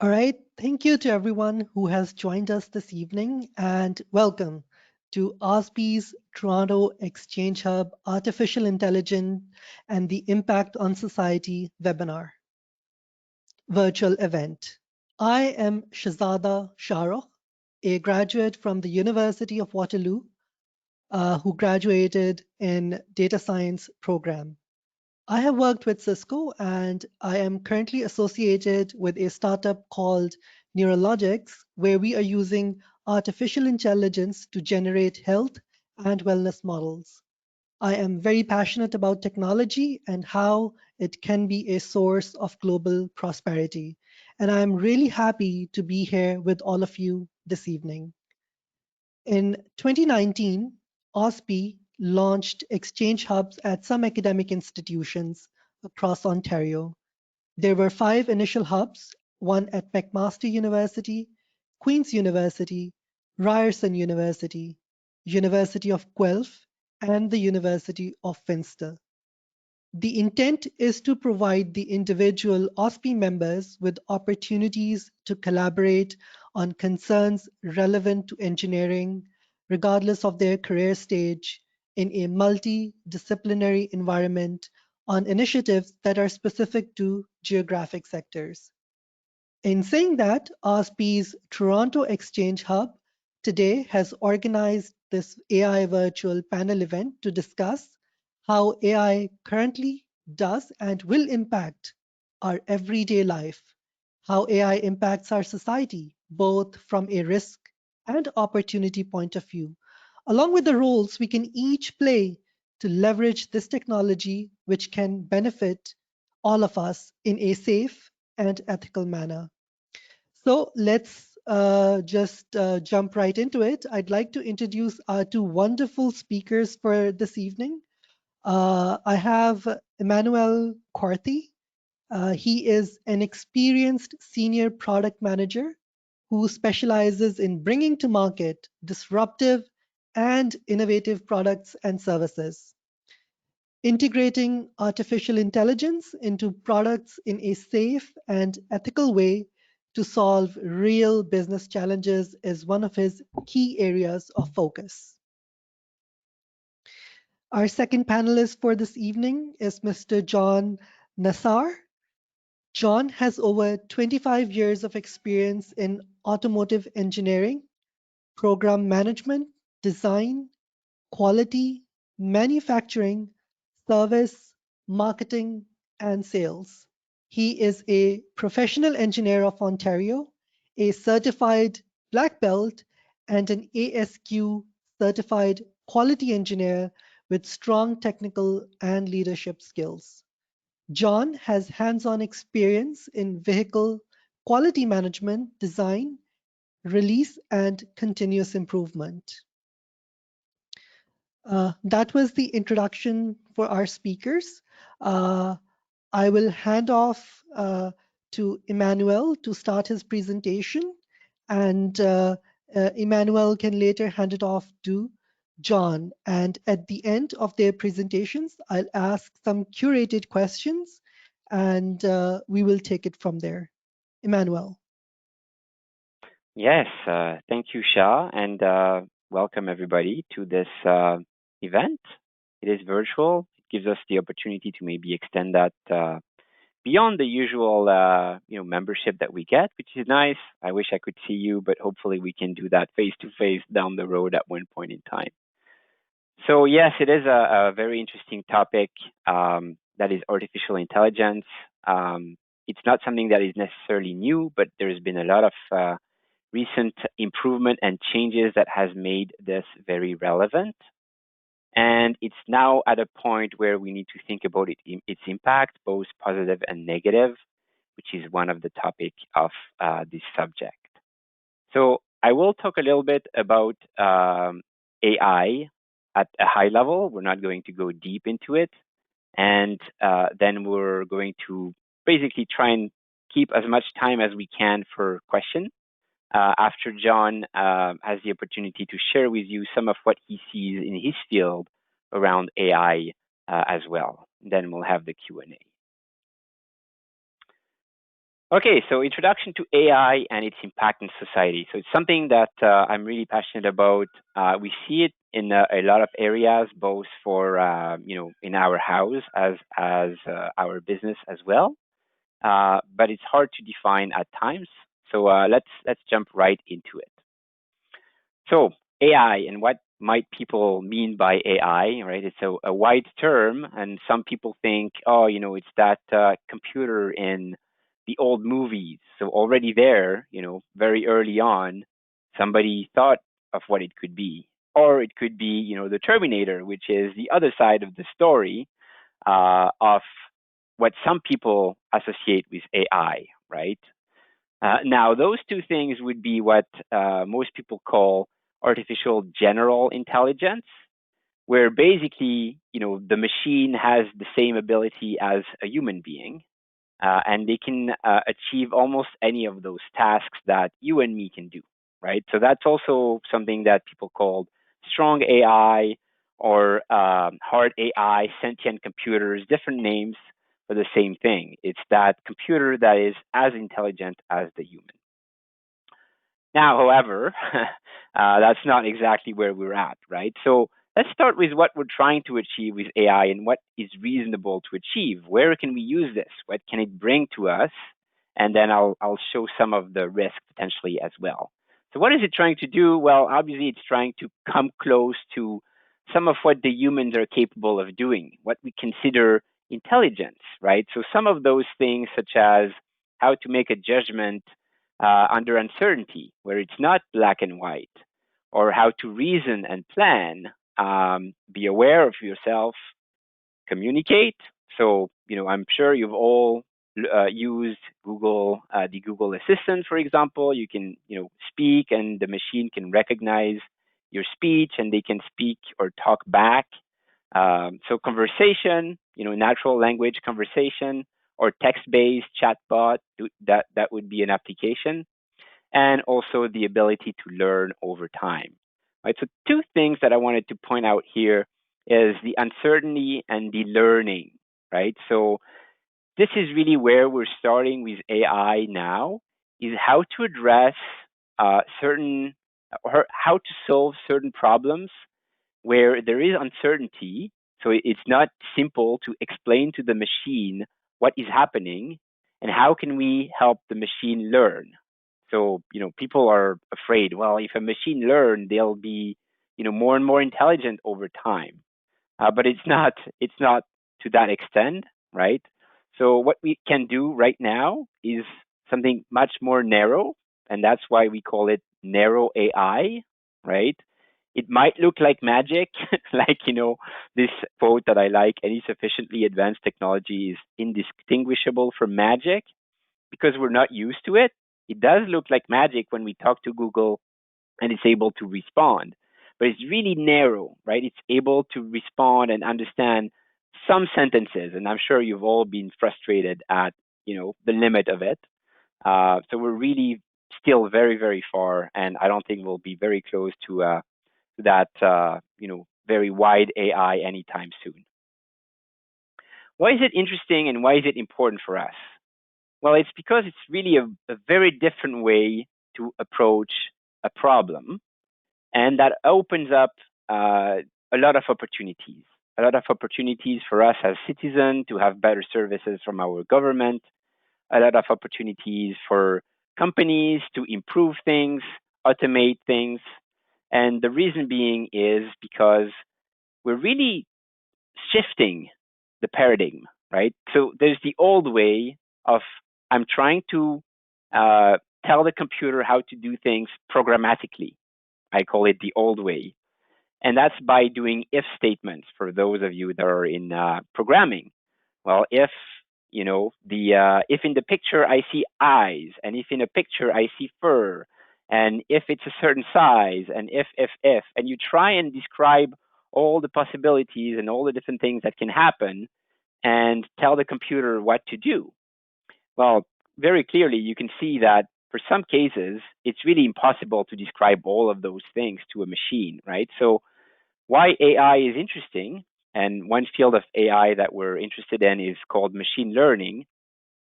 All right, thank you to everyone who has joined us this evening, and welcome to OSPE's Toronto Exchange Hub Artificial Intelligence and the Impact on Society webinar virtual event. I am Shahzada Shahrukh, a graduate from the University of Waterloo who graduated in data science program. I have worked with Cisco and I am currently associated with a startup called Neurologics, where we are using artificial intelligence to generate health and wellness models. I am very passionate about technology and how it can be a source of global prosperity. And I'm really happy to be here with all of you this evening. In 2019, OSPE launched exchange hubs at some academic institutions across Ontario. There were 5 initial hubs, one at McMaster University, Queen's University, Ryerson University, University of Guelph, and the University of Finster. The intent is to provide the individual OSPE members with opportunities to collaborate on concerns relevant to engineering, regardless of their career stage, in a multidisciplinary environment on initiatives that are specific to geographic sectors. In saying that, OSPE's Toronto Exchange Hub today has organized this AI virtual panel event to discuss how AI currently does and will impact our everyday life, how AI impacts our society, both from a risk and opportunity point of view, along with the roles we can each play to leverage this technology, which can benefit all of us in a safe and ethical manner. So let's just jump right into it. I'd like to introduce our 2 wonderful speakers for this evening. I have Emmanuel Qarthy. He is an experienced senior product manager who specializes in bringing to market disruptive and innovative products and services, integrating artificial intelligence into products in a safe and ethical way to solve real business challenges is one of his key areas of focus. Our second panelist for this evening is Mr. John Nassar. John has over 25 years of experience in automotive engineering, program management, design, quality, manufacturing, service, marketing, and sales. He is a professional engineer of Ontario, a certified black belt, and an ASQ certified quality engineer with strong technical and leadership skills. John has hands-on experience in vehicle quality management, design, release, and continuous improvement. That was the introduction for our speakers. I will hand off to Emmanuel to start his presentation, and Emmanuel can later hand it off to John. And at the end of their presentations, I'll ask some curated questions, and we will take it from there. Emmanuel. Yes, thank you, Shah, and welcome everybody to this event. It is virtual. It gives us the opportunity to maybe extend that beyond the usual, membership that we get, which is nice. I wish I could see you, but hopefully we can do that face to face down the road at one point in time. So yes, it is a very interesting topic. That is artificial intelligence. It's not something that is necessarily new, but there's been a lot of recent improvement and changes that has made this very relevant. And it's now at a point where we need to think about its impact, both positive and negative, which is one of the topics of this subject. So I will talk a little bit about AI at a high level. We're not going to go deep into it. And then we're going to basically try and keep as much time as we can for questions. After John has the opportunity to share with you some of what he sees in his field around AI as well. Then we'll have the Q&A. Okay, so introduction to AI and its impact in society. So it's something that I'm really passionate about. We see it in a lot of areas, both for in our house as our business as well. But it's hard to define at times. So let's jump right into it. So AI and what might people mean by AI, right? It's a wide term, and some people think, oh, it's that computer in the old movies. So already there, very early on, somebody thought of what it could be, or it could be, the Terminator, which is the other side of the story of what some people associate with AI, right? Now, those two things would be what most people call artificial general intelligence, where basically, the machine has the same ability as a human being, and they can achieve almost any of those tasks that you and me can do, right? So that's also something that people call strong AI or hard AI, sentient computers, different names for the same thing. It's that computer that is as intelligent as the human. Now, however, that's not exactly where we're at, right? So let's start with what we're trying to achieve with AI and what is reasonable to achieve. Where can we use this? What can it bring to us? And then I'll show some of the risk potentially as well. So what is it trying to do? Well, obviously it's trying to come close to some of what the humans are capable of doing, what we consider intelligence, right? So some of those things, such as how to make a judgment under uncertainty, where it's not black and white, or how to reason and plan, be aware of yourself, communicate. So, I'm sure you've all used the Google Assistant, for example. You can, speak, and the machine can recognize your speech, and they can speak or talk back. So, conversation, natural language conversation, or text-based chatbot, that would be an application, and also the ability to learn over time. Right. So two things that I wanted to point out here is the uncertainty and the learning. Right. So this is really where we're starting with AI now, is how to address certain or how to solve certain problems where there is uncertainty. So it's not simple to explain to the machine what is happening, and how can we help the machine learn. So, people are afraid, well, if a machine learn, they'll be, more and more intelligent over time. But it's not to that extent, right? So what we can do right now is something much more narrow, and that's why we call it narrow AI, right? It might look like magic, like, this quote that I like: any sufficiently advanced technology is indistinguishable from magic, because we're not used to it. It does look like magic when we talk to Google and it's able to respond. But it's really narrow, right? It's able to respond and understand some sentences, and I'm sure you've all been frustrated at, the limit of it. So we're really still very, very far, and I don't think we'll be very close to that, very wide AI anytime soon. Why is it interesting and why is it important for us? Well, it's because it's really a very different way to approach a problem, and that opens up a lot of opportunities. A lot of opportunities for us as citizens to have better services from our government. A lot of opportunities for companies to improve things, automate things. And the reason being is because we're really shifting the paradigm, right? So there's the old way of, I'm trying to tell the computer how to do things programmatically. I call it the old way. And that's by doing if statements for those of you that are in programming. Well, if in the picture I see eyes, and if in a picture I see fur, and if it's a certain size, and if, and you try and describe all the possibilities and all the different things that can happen, and tell the computer what to do. Well, very clearly, you can see that for some cases, it's really impossible to describe all of those things to a machine, right? So why AI is interesting, and one field of AI that we're interested in is called machine learning,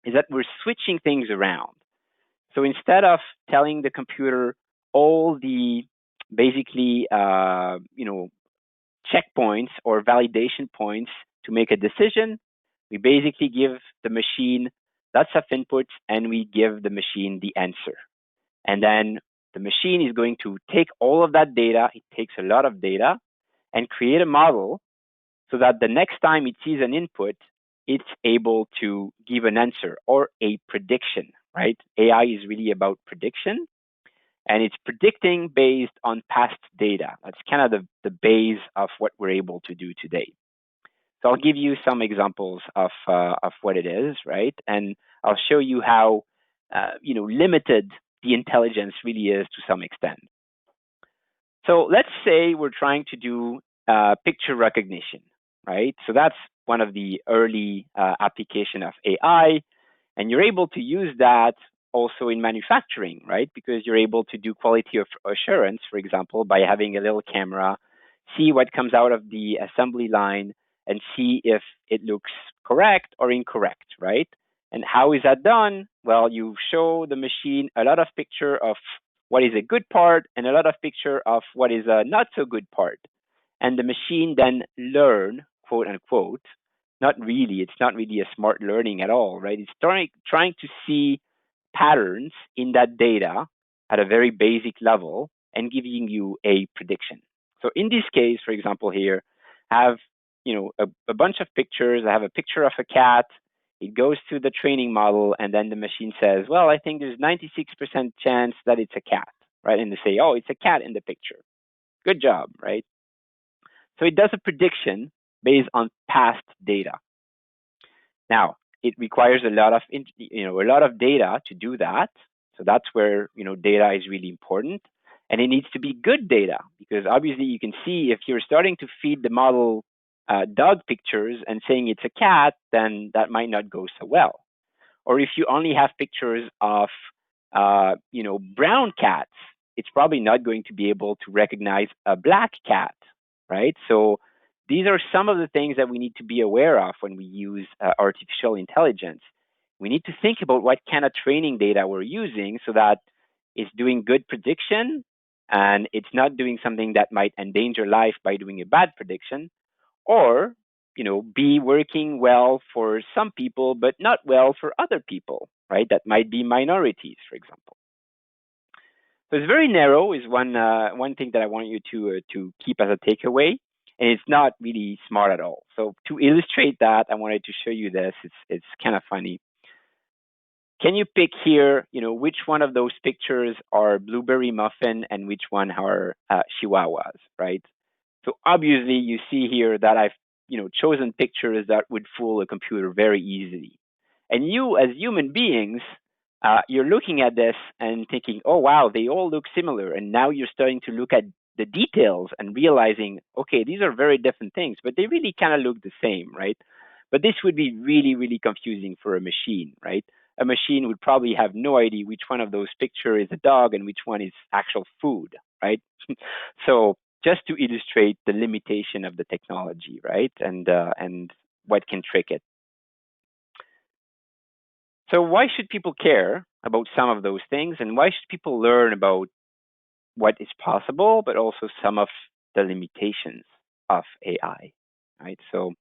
is that we're switching things around. So instead of telling the computer all the basically, checkpoints or validation points to make a decision, we basically give the machine lots of inputs and we give the machine the answer. And then the machine is going to take all of that data, it takes a lot of data, and create a model so that the next time it sees an input, it's able to give an answer or a prediction, right? AI is really about prediction, and it's predicting based on past data. That's kind of the base of what we're able to do today. So I'll give you some examples of what it is, right? And I'll show you how limited the intelligence really is to some extent. So let's say we're trying to do picture recognition, right? So that's one of the early application of AI, and you're able to use that also in manufacturing, right? Because you're able to do quality of assurance, for example, by having a little camera, see what comes out of the assembly line, and see if it looks correct or incorrect, right? And how is that done? Well, you show the machine a lot of picture of what is a good part and a lot of picture of what is a not so good part. And the machine then learn, quote unquote, it's not really a smart learning at all, right? It's trying to see patterns in that data at a very basic level and giving you a prediction. So in this case, for example, here, I have a bunch of pictures. I have a picture of a cat. It goes to the training model, and then the machine says, well, I think there's 96% chance that it's a cat, right? And they say, oh, it's a cat in the picture. Good job, right? So it does a prediction based on past data. Now, it requires a lot of data to do that. So that's where data is really important, and it needs to be good data, because obviously you can see if you're starting to feed the model dog pictures and saying it's a cat, then that might not go so well. Or if you only have pictures of brown cats, it's probably not going to be able to recognize a black cat, right? So these are some of the things that we need to be aware of when we use artificial intelligence. We need to think about what kind of training data we're using so that it's doing good prediction and it's not doing something that might endanger life by doing a bad prediction, or be working well for some people but not well for other people, right? That might be minorities, for example. So it's very narrow is one thing that I want you to keep as a takeaway, and it's not really smart at all. So to illustrate that, I wanted to show you this. It's kind of funny. Can you pick here, which one of those pictures are blueberry muffin and which one are chihuahuas, right? So obviously you see here that I've chosen pictures that would fool a computer very easily. And you, as human beings, you're looking at this and thinking, oh, wow, they all look similar. And now you're starting to look at the details and realizing, okay, these are very different things, but they really kind of look the same, right? But this would be really, really confusing for a machine, right? A machine would probably have no idea which one of those pictures is a dog and which one is actual food, right? So just to illustrate the limitation of the technology, right? And what can trick it. So why should people care about some of those things, and why should people learn about what is possible, but also some of the limitations of AI, right? So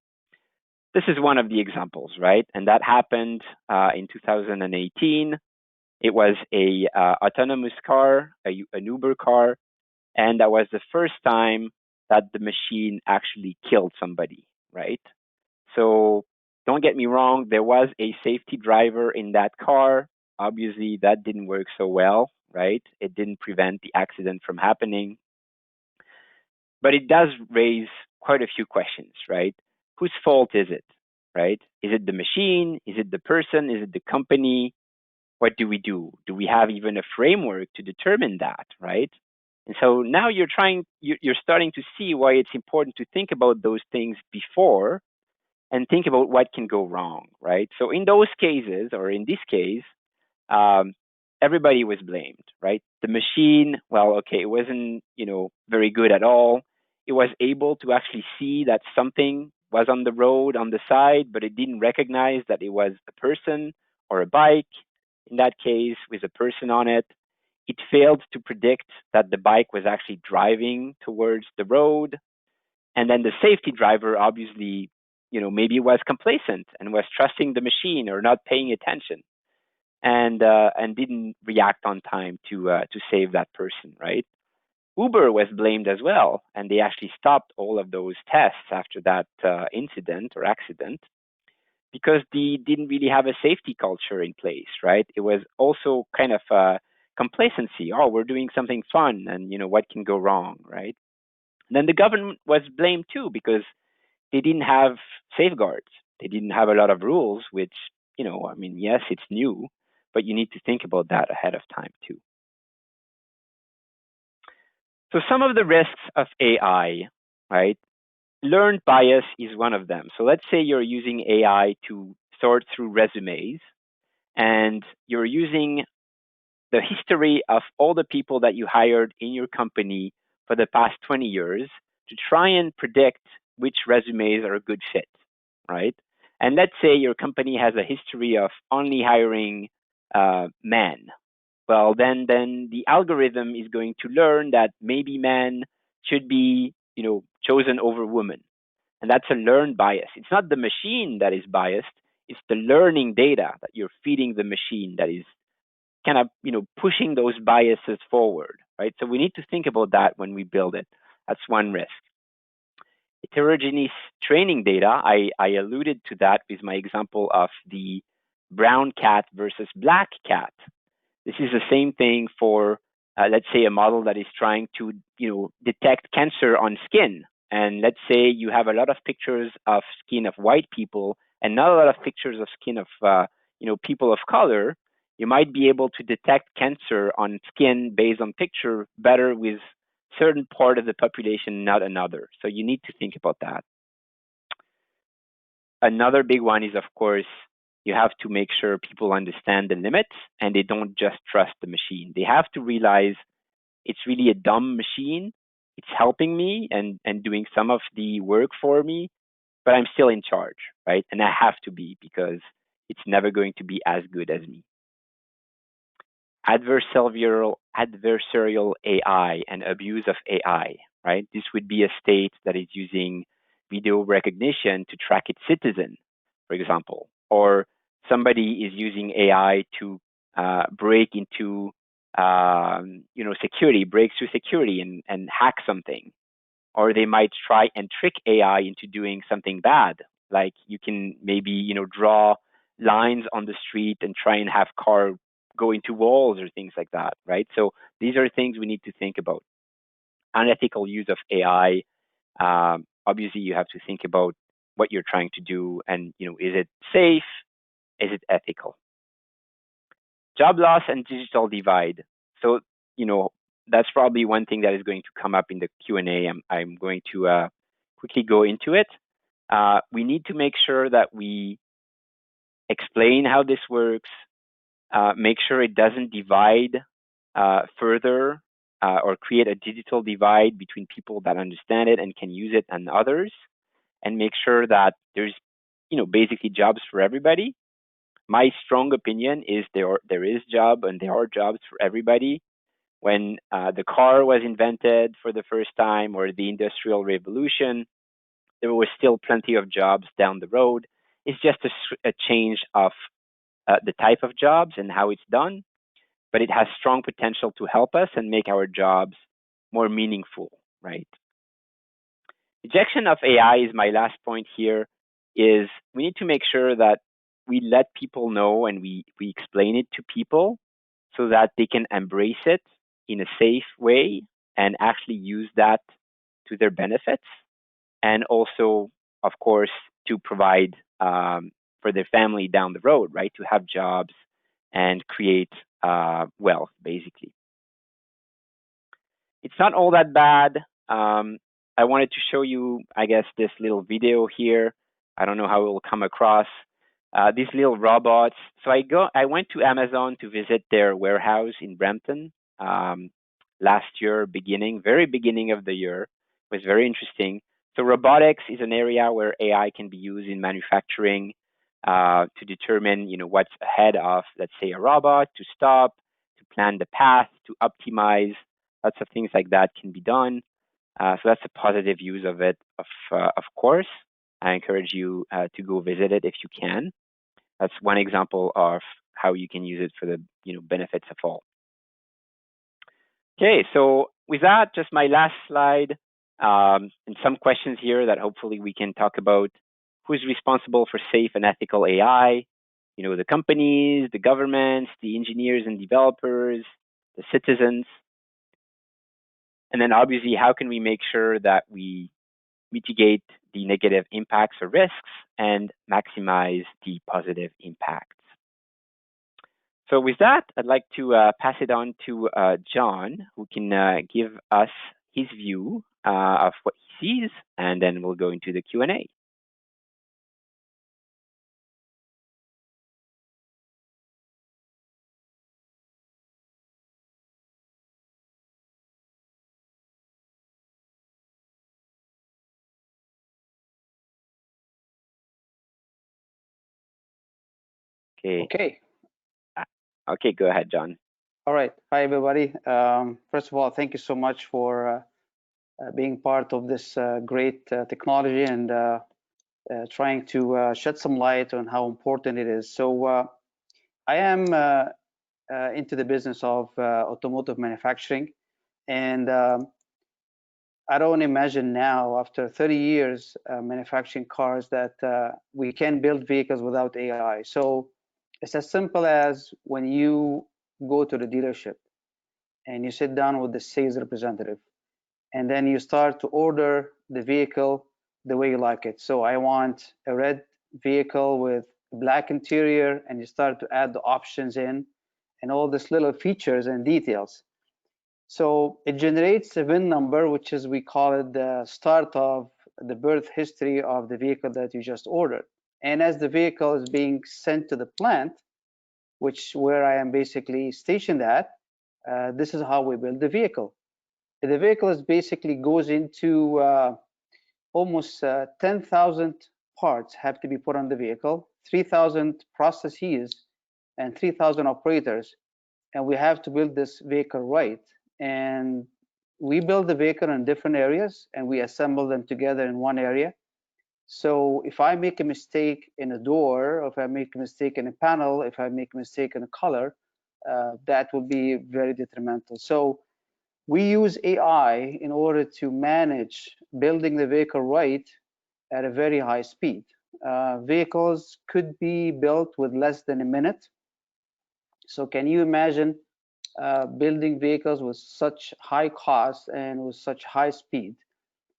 this is one of the examples, right? And that happened in 2018. It was a autonomous car, an Uber car, and that was the first time that the machine actually killed somebody, right? So don't get me wrong, there was a safety driver in that car. Obviously, that didn't work so well, right? It didn't prevent the accident from happening. But it does raise quite a few questions, right? Whose fault is it, right? Is it the machine? Is it the person? Is it the company? What do we do? Do we have even a framework to determine that, right? And so now you're starting to see why it's important to think about those things before and think about what can go wrong, right? So in those cases, or in this case, everybody was blamed, right? The machine, well, okay, it wasn't, very good at all. It was able to actually see that something was on the road on the side, but it didn't recognize that it was a person or a bike, in that case, with a person on it. It failed to predict that the bike was actually driving towards the road. And then the safety driver obviously, maybe was complacent and was trusting the machine or not paying attention and didn't react on time to save that person, right? Uber was blamed as well, and they actually stopped all of those tests after that incident or accident because they didn't really have a safety culture in place, right? It was also kind of complacency. Oh, we're doing something fun, and what can go wrong, right? And then the government was blamed too because they didn't have safeguards. They didn't have a lot of rules, which I mean, yes, it's new, but you need to think about that ahead of time too. So some of the risks of AI, right? Learned bias is one of them. So let's say you're using AI to sort through resumes and you're using the history of all the people that you hired in your company for the past 20 years to try and predict which resumes are a good fit, right? And let's say your company has a history of only hiring men. Well, then the algorithm is going to learn that maybe men should be, chosen over women. And that's a learned bias. It's not the machine that is biased. It's the learning data that you're feeding the machine that is kind of, pushing those biases forward, right? So we need to think about that when we build it. That's one risk. Heterogeneous training data, I alluded to that with my example of the brown cat versus black cat. This is the same thing for, let's say, a model that is trying to, detect cancer on skin. And let's say you have a lot of pictures of skin of white people and not a lot of pictures of skin of, people of color. You might be able to detect cancer on skin based on picture better with certain part of the population, not another. So you need to think about that. Another big one is, of course, you have to make sure people understand the limits and they don't just trust the machine. They have to realize it's really a dumb machine. It's helping me and doing some of the work for me, but I'm still in charge, right? And I have to be because it's never going to be as good as me. Adversarial AI and abuse of AI, right? This would be a state that is using video recognition to track its citizen, for example, or somebody is using AI to break into, security, break through security and hack something, or they might try and trick AI into doing something bad, like you can maybe draw lines on the street and try and have car go into walls or things like that, right? So these are things we need to think about. Unethical use of AI. Obviously, you have to think about what you're trying to do, and is it safe? Is it ethical? Job loss and digital divide. So that's probably one thing that is going to come up in the Q&A. I'm going to quickly go into it. We need to make sure that we explain how this works, make sure it doesn't divide further or create a digital divide between people that understand it and can use it and others, and make sure that there's basically jobs for everybody. My strong opinion is there is job and there are jobs for everybody. When the car was invented for the first time, or the Industrial Revolution, there was still plenty of jobs down the road. It's just a change of the type of jobs and how it's done, but it has strong potential to help us and make our jobs more meaningful, right? Rejection of AI is my last point here. Is we need to make sure that we let people know and we explain it to people so that they can embrace it in a safe way and actually use that to their benefits, and also, of course, to provide for their family down the road, right? To have jobs and create wealth, basically. It's not all that bad. I wanted to show you, I guess, this little video here. I don't know how it will come across. These little robots. So I went to Amazon to visit their warehouse in Brampton last year, very beginning of the year. It was very interesting. So robotics is an area where AI can be used in manufacturing. to determine, what's ahead of, let's say, a robot, to stop, to plan the path, to optimize. Lots of things like that can be done. So that's a positive use of it, of course. I encourage you to go visit it if you can. That's one example of how you can use it for the benefits of all. Okay, so with that, just my last slide, and some questions here that hopefully we can talk about. Who's responsible for safe and ethical AI? The companies, the governments, the engineers and developers, the citizens. And then obviously, how can we make sure that we mitigate the negative impacts or risks and maximize the positive impacts? So with that, I'd like to pass it on to John, who can give us his view of what he sees, and then we'll go into the Q&A. Okay. Okay, go ahead, John. All right. Hi, everybody. First of all, thank you so much for being part of this great technology and trying to shed some light on how important it is. So I am into the business of automotive manufacturing, and I don't imagine now, after 30 years manufacturing cars, that we can build vehicles without AI. So it's as simple as when you go to the dealership and you sit down with the sales representative, and then you start to order the vehicle the way you like it. So I want a red vehicle with black interior, and you start to add the options in and all these little features and details. So it generates a VIN number, which is, we call it the start of the birth history of the vehicle that you just ordered. And as the vehicle is being sent to the plant, where I am basically stationed at, this is how we build the vehicle. The vehicle is basically goes into almost 10,000 parts have to be put on the vehicle, 3,000 processes, and 3,000 operators. And we have to build this vehicle right. And we build the vehicle in different areas, and we assemble them together in one area. So if I make a mistake in a door, or if I make a mistake in a panel, if I make a mistake in a color, that will be very detrimental. So we use AI in order to manage building the vehicle right at a very high speed. Vehicles could be built with less than a minute. So can you imagine building vehicles with such high cost and with such high speed?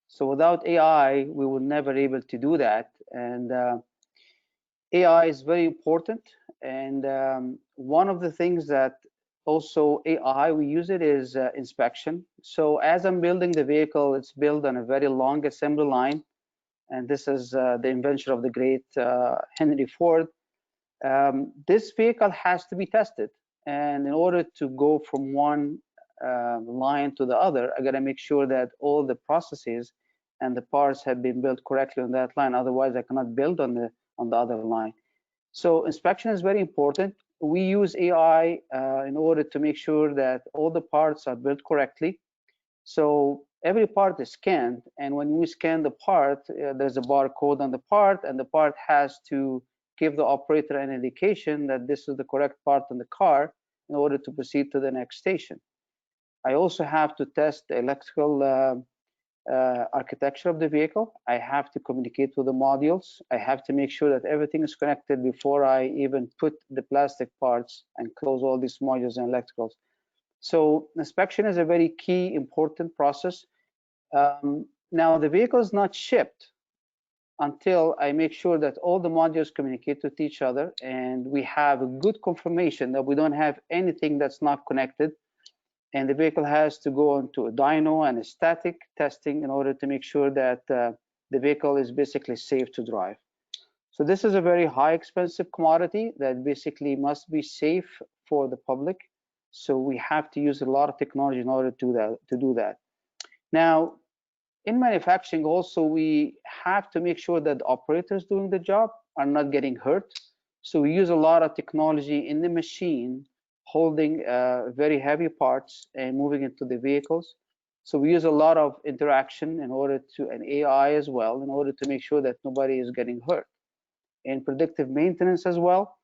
So without AI, we will never be able to do that. And AI is very important. And one of the things that also AI, we use it is inspection. So as I'm building the vehicle, it's built on a very long assembly line. And this is the invention of the great Henry Ford. This vehicle has to be tested. And in order to go from one line to the other, I gotta make sure that all the processes and the parts have been built correctly on that line. Otherwise, I cannot build on the other line. So inspection is very important. We use AI in order to make sure that all the parts are built correctly. So every part is scanned, and when we scan the part, there's a barcode on the part, and the part has to give the operator an indication that this is the correct part on the car in order to proceed to the next station. I also have to test the electrical architecture of the vehicle. I have to communicate with the modules. I have to make sure that everything is connected before I even put the plastic parts and close all these modules and electricals. So inspection is a very key, important process. Now the vehicle is not shipped until I make sure that all the modules communicate with each other, and we have a good confirmation that we don't have anything that's not connected. And the vehicle has to go into a dyno and a static testing in order to make sure that the vehicle is basically safe to drive. So this is a very high expensive commodity that basically must be safe for the public. So we have to use a lot of technology in order to do that. Now, in manufacturing also, we have to make sure that the operator is doing the job. are not getting hurt. So we use a lot of technology in the machine, holding very heavy parts and moving into the vehicles. So we use a lot of interaction in order to, and AI as well, in order to make sure that nobody is getting hurt. In predictive maintenance as well,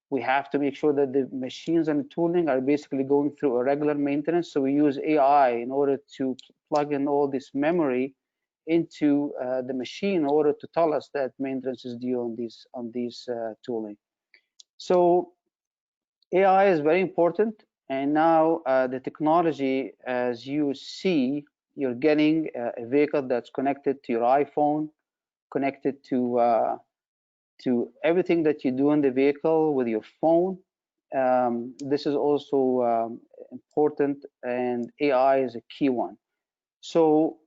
we have to make sure that the machines and the tooling are basically going through a regular maintenance. So we use AI in order to plug in all this memory into the machine in order to tell us that maintenance is due on these tooling. So AI is very important, and now the technology, as you see, you're getting a vehicle that's connected to your iPhone, connected to everything that you do in the vehicle with your phone. This is also important, and AI is a key one. So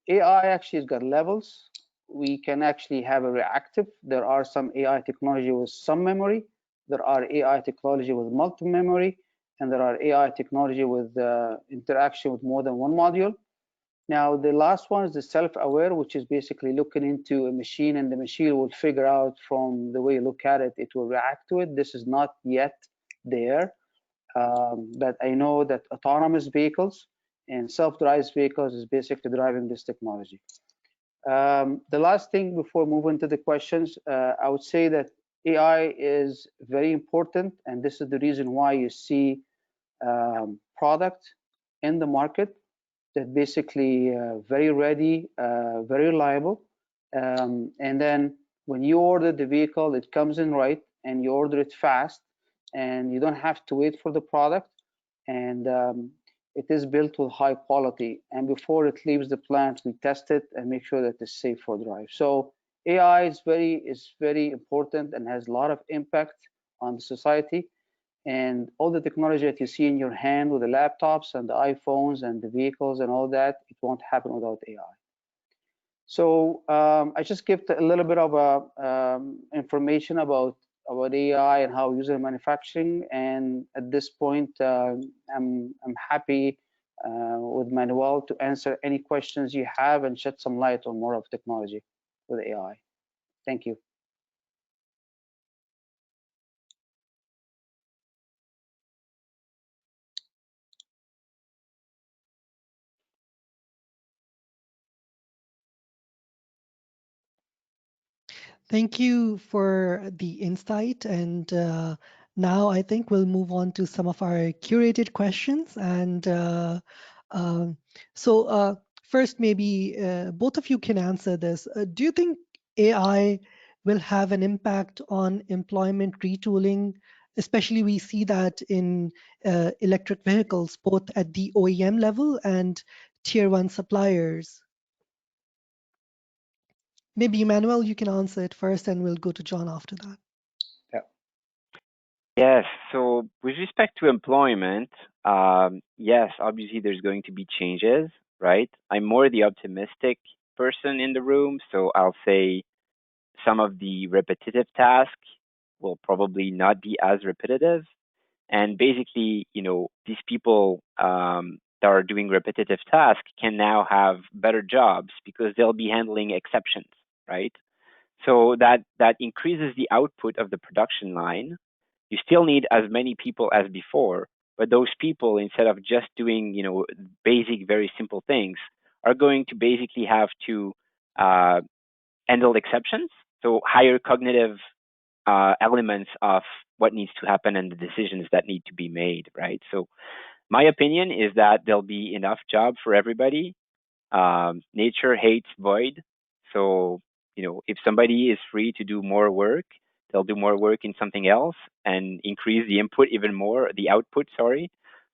AI actually has got levels. We can actually have a reactive. There are some AI technology with some memory. There are AI technology with multi-memory, and there are AI technology with interaction with more than one module. Now, the last one is the self-aware, which is basically looking into a machine, and the machine will figure out from the way you look at it, it will react to it. This is not yet there, but I know that autonomous vehicles and self-driving vehicles is basically driving this technology. The last thing before moving to the questions, I would say that AI is very important, and this is the reason why you see product in the market that basically very ready, very reliable. And then when you order the vehicle, it comes in right, and you order it fast, and you don't have to wait for the product. And it is built with high quality. And before it leaves the plant, we test it and make sure that it's safe for drive. So AI is very important and has a lot of impact on the society. And all the technology that you see in your hand with the laptops and the iPhones and the vehicles and all that, it won't happen without AI. So I just gave a little bit of information about AI and how user manufacturing. And at this point, I'm happy with Manuel to answer any questions you have and shed some light on more of technology with AI. Thank you. Thank you for the insight. And now I think we'll move on to some of our curated questions. And so first, maybe both of you can answer this. Do you think AI will have an impact on employment retooling? Especially we see that in electric vehicles, both at the OEM level and tier one suppliers. Maybe Emmanuel, you can answer it first, and we'll go to John after that. Yeah. Yes. So with respect to employment, yes, obviously there's going to be changes, right? I'm more the optimistic person in the room, so I'll say some of the repetitive tasks will probably not be as repetitive. And basically, these people that are doing repetitive tasks can now have better jobs because they'll be handling exceptions, right? So that increases the output of the production line. You still need as many people as before, but those people, instead of just doing, basic, very simple things, are going to basically have to handle exceptions. So higher cognitive elements of what needs to happen and the decisions that need to be made, right? So my opinion is that there'll be enough job for everybody. Nature hates void. So, if somebody is free to do more work, they'll do more work in something else and increase the input even more, the output, sorry.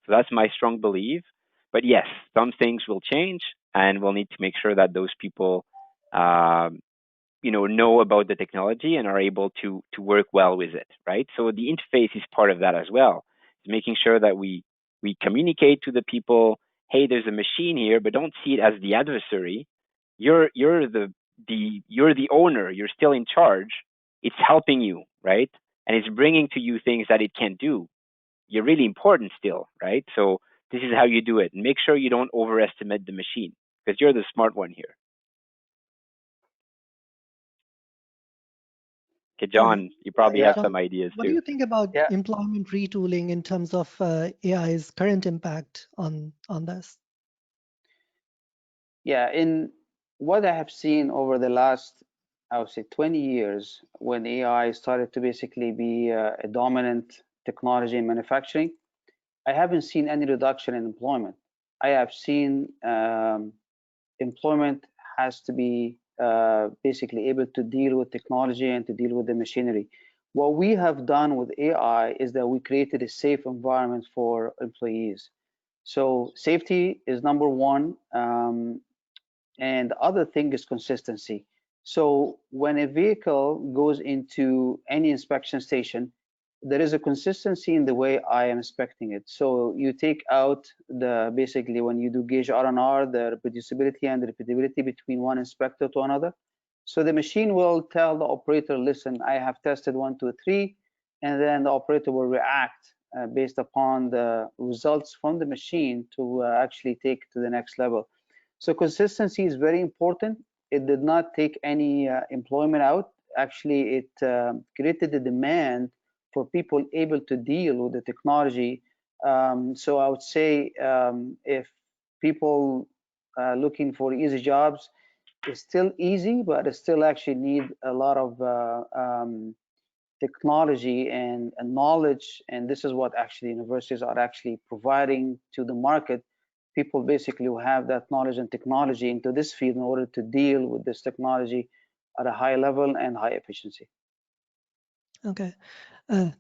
So that's my strong belief. But yes, some things will change, and we'll need to make sure that those people, know about the technology and are able to work well with it, right? So the interface is part of that as well. It's making sure that we communicate to the people, hey, there's a machine here, but don't see it as the adversary. You're the owner. You're still in charge. It's helping you, right? And it's bringing to you things that it can't do. You're really important still, right? So this is how you do it. And make sure you don't overestimate the machine because you're the smart one here. Okay, John, you probably have John, some ideas what do too. you think about Yeah, employment retooling in terms of AI's current impact on this? yeah. In what I have seen over the last, I would say, 20 years, when AI started to basically be a dominant technology in manufacturing, I haven't seen any reduction in employment. I have seen employment has to be basically able to deal with technology and to deal with the machinery. What we have done with AI is that we created a safe environment for employees. So safety is number one. And the other thing is consistency. So when a vehicle goes into any inspection station, there is a consistency in the way I am inspecting it. So you take out the basically when you do gauge R&R, the reproducibility and the repeatability between one inspector to another. So the machine will tell the operator, listen, I have tested 1, 2, 3, and then the operator will react based upon the results from the machine to actually take to the next level. So consistency is very important. It did not take any employment out. Actually, it created a demand for people able to deal with the technology. So I would say if people looking for easy jobs, it's still easy, but it still actually need a lot of technology and knowledge. And this is what actually universities are actually providing to the market. People basically who have that knowledge and technology into this field in order to deal with this technology at a high level and high efficiency. Okay.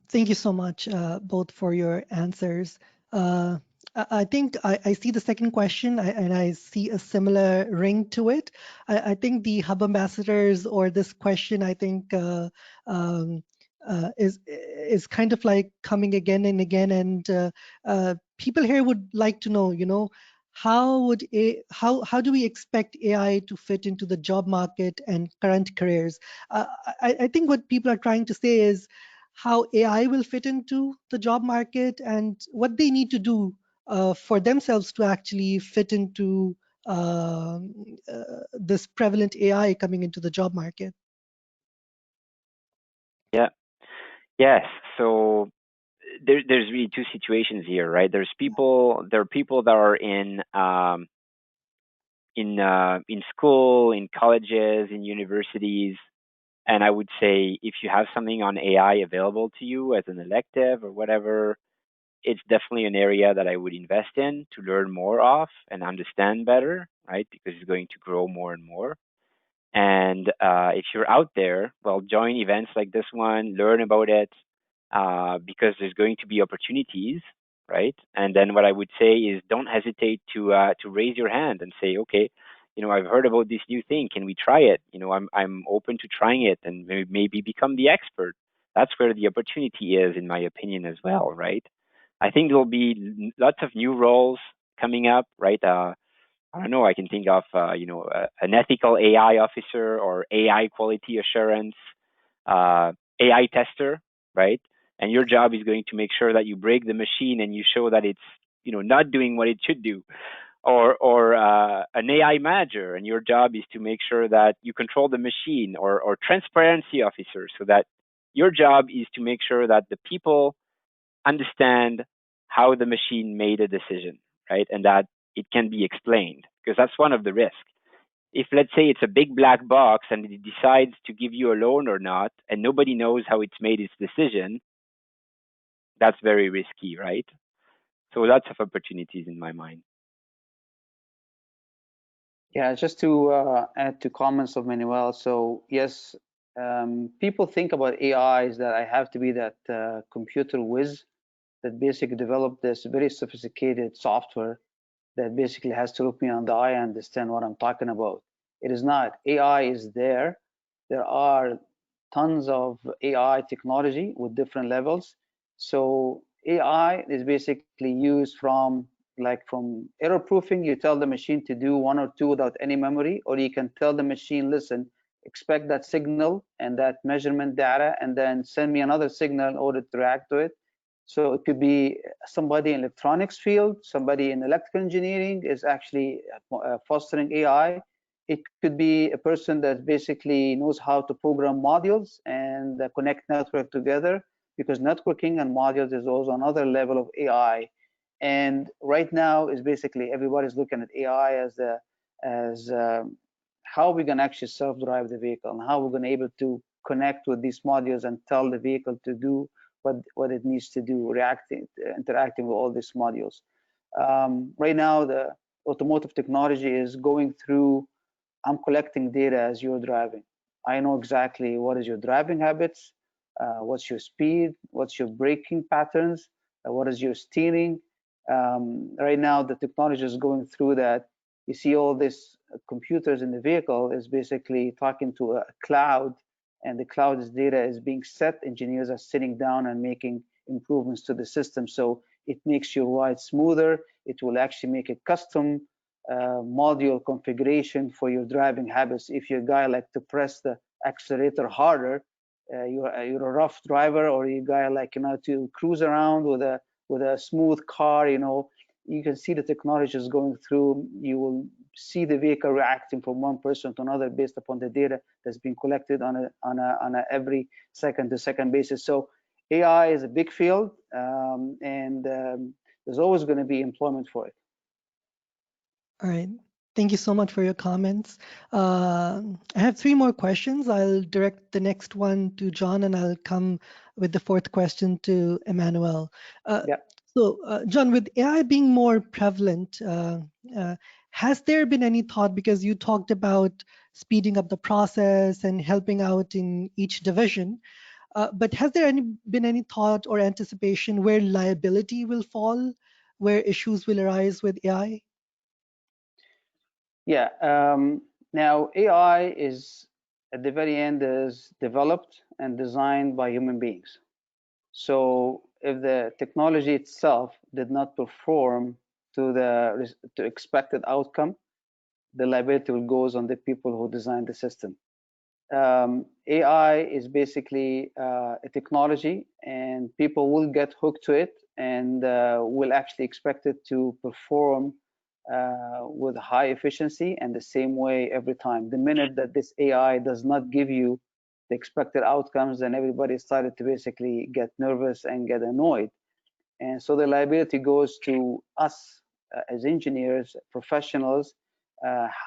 Thank you so much, both, for your answers. I think I see the second question, and I see a similar ring to it. I think the hub ambassadors or this question, I think, is kind of like coming again and again, and people here would like to know, how do we expect AI to fit into the job market and current careers? I think what people are trying to say is how AI will fit into the job market and what they need to do for themselves to actually fit into this prevalent AI coming into the job market. Yeah. Yes. So there's really two situations here, right? There are people that are in school, in colleges, in universities, and I would say if you have something on AI available to you as an elective or whatever, it's definitely an area that I would invest in to learn more of and understand better, right? Because it's going to grow more and more. And if you're out there, well, join events like this one, learn about it, because there's going to be opportunities, right? And then what I would say is don't hesitate to raise your hand and say, okay, I've heard about this new thing. Can we try it? I'm open to trying it and maybe become the expert. That's where the opportunity is, in my opinion, as well, right? I think there'll be lots of new roles coming up, right? I don't know. I can think of, an ethical AI officer or AI quality assurance, AI tester, right? And your job is going to make sure that you break the machine and you show that it's, not doing what it should do. Or an AI manager, and your job is to make sure that you control the machine, or transparency officer, so that your job is to make sure that the people understand how the machine made a decision, right? And that it can be explained, because that's one of the risks. If, let's say, it's a big black box and it decides to give you a loan or not, and nobody knows how it's made its decision, that's very risky, right? So lots of opportunities in my mind. Yeah, just to add to comments of Manuel. So yes, people think about AI is that I have to be that computer whiz that basically developed this very sophisticated software that basically has to look me on the eye and understand what I'm talking about. It is not. AI is there. There are tons of AI technology with different levels. So AI is basically used from error proofing. You tell the machine to do 1 or 2 without any memory, or you can tell the machine, listen, expect that signal and that measurement data, and then send me another signal in order to react to it. So it could be somebody in electronics field, somebody in electrical engineering is actually fostering AI. It could be a person that basically knows how to program modules and connect network together, because networking and modules is also another level of AI. And right now is basically everybody's looking at AI as how we can actually self-drive the vehicle and how we're going to be able to connect with these modules and tell the vehicle to do what it needs to do, interacting with all these modules. Right now, the automotive technology is going through, I'm collecting data as you're driving. I know exactly what is your driving habits, what's your speed, what's your braking patterns, what is your steering. Right now, the technology is going through that. You see all these computers in the vehicle is basically talking to a cloud, and the cloud's data is being set. Engineers are sitting down and making improvements to the system, so it makes your ride smoother. It will actually make a custom module configuration for your driving habits. If you're a guy like to press the accelerator harder, you're a rough driver, or you guy like to cruise around with a smooth car, you can see the technology is going through. You will see the vehicle reacting from one person to another based upon the data that's been collected on a every second to second basis. So AI is a big field, and there's always going to be employment for it. All right. Thank you so much for your comments. I have 3 more questions. I'll direct the next one to John, and I'll come with the 4th question to Emmanuel. Yeah. So, John, with AI being more prevalent, has there been any thought, because you talked about speeding up the process and helping out in each division, but has there been any thought or anticipation where liability will fall, where issues will arise with AI? Yeah. Now, AI is at the very end is developed and designed by human beings. So if the technology itself did not perform to expected outcome, the liability will goes on the people who designed the system. AI is basically a technology, and people will get hooked to it and will actually expect it to perform with high efficiency and the same way every time. The minute that this AI does not give you the expected outcomes, then everybody started to basically get nervous and get annoyed. And so the liability goes to us as engineers, professionals,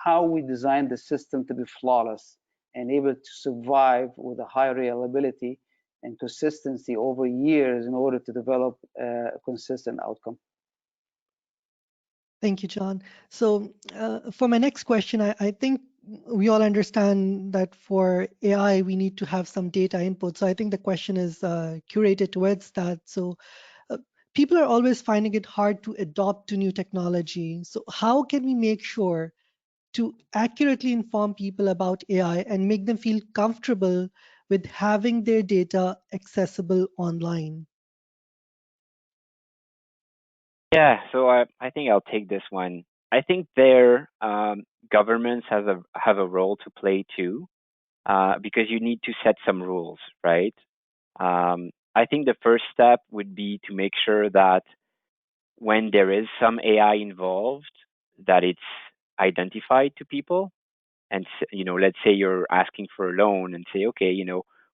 how we design the system to be flawless and able to survive with a high reliability and consistency over years in order to develop a consistent outcome. Thank you, John. So for my next question, I think we all understand that for AI, we need to have some data input. So I think the question is curated towards that. So people are always finding it hard to adopt to new technology. So how can we make sure to accurately inform people about AI and make them feel comfortable with having their data accessible online? Yeah, so I think I'll take this one. I think their governments have a role to play too, because you need to set some rules, right? I think the first step would be to make sure that when there is some AI involved, that it's identified to people. And let's say you're asking for a loan, and say, okay,